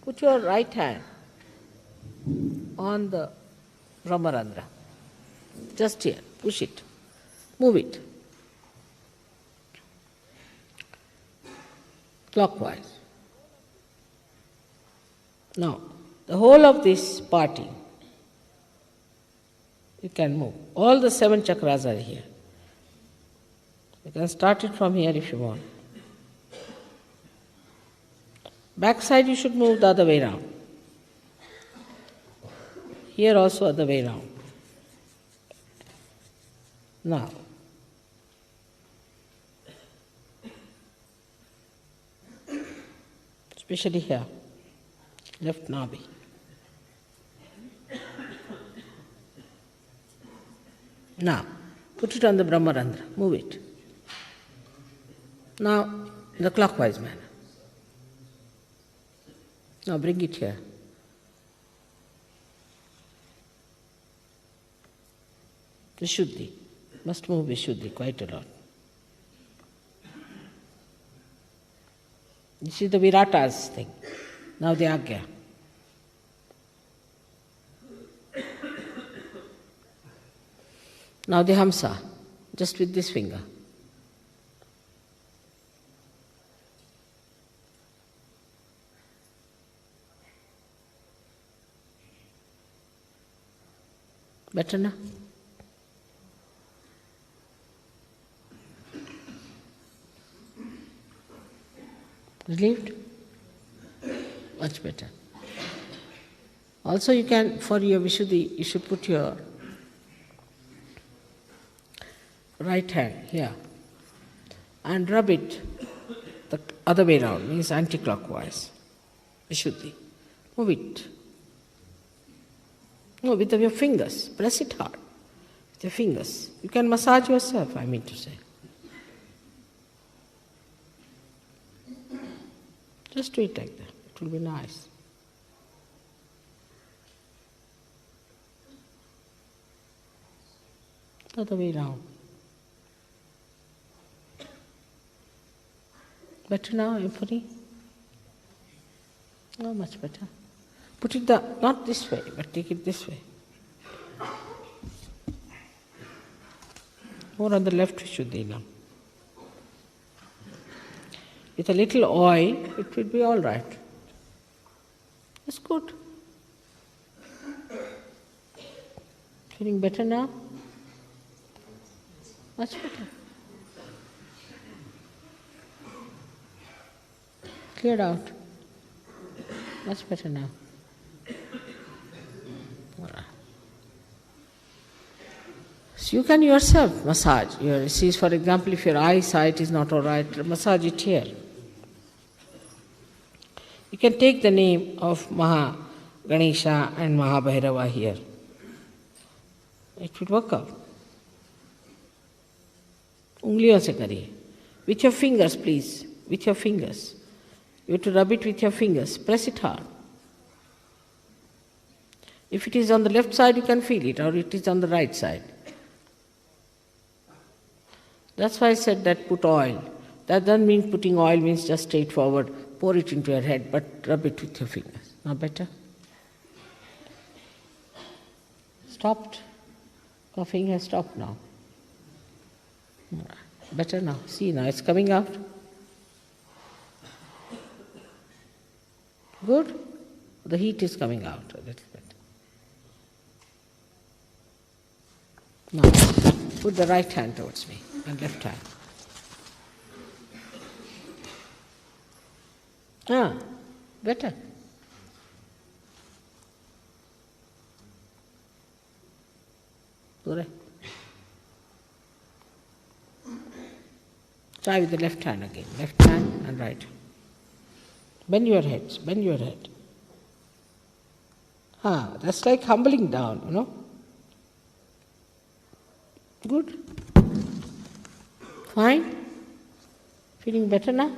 Put your right hand on the Brahmarandra. Just here. Push it. Move it. Clockwise. Now, the whole of this party, you can move. All the 7 chakras are here. You can start it from here if you want. Back side you should move the other way round. Here also other way round. Now, especially here, left nabi. Now, put it on the Brahmarandra, move it. Now, in the clockwise manner. Now bring it here. Vishuddhi. Must move Vishuddhi quite a lot. This is the Viratas thing. Now the Agya. Now the Hamsa, just with this finger. Better now? Relieved? Much better. Also you can, for your Vishuddhi, you should put your right hand here and rub it the other way around, means anti-clockwise. Vishuddhi. Move it. No, with your fingers. Press it hard. With your fingers. You can massage yourself, I mean to say. Just do it like that. It will be nice. The other way round. Better now, Empony? No, much better. Put it not this way, but take it this way. More on the left Vishuddhi now. With a little oil, it will be all right. It's good. Feeling better now? Much better. Cleared out. Much better now. So you can yourself massage. See, for example, if your eyesight is not all right, massage it here. You can take the name of Maha Ganesha and Maha Bhairava here. It will work out. Ungliyon se kariye. With your fingers, please. With your fingers. You have to rub it with your fingers. Press it hard. If it is on the left side, you can feel it, or it is on the right side. That's why I said that put oil. That doesn't mean putting oil means just straightforward, pour it into your head, but rub it with your fingers. Now better? Stopped. Coughing has stopped now. Better now. See, now it's coming out. Good? The heat is coming out a little bit. Now, put the right hand towards me and left hand. Better. Poore. Try with the left hand again. Left hand and right. Bend your head. Bend your head. That's like humbling down, you know. Good. Fine. Feeling better now?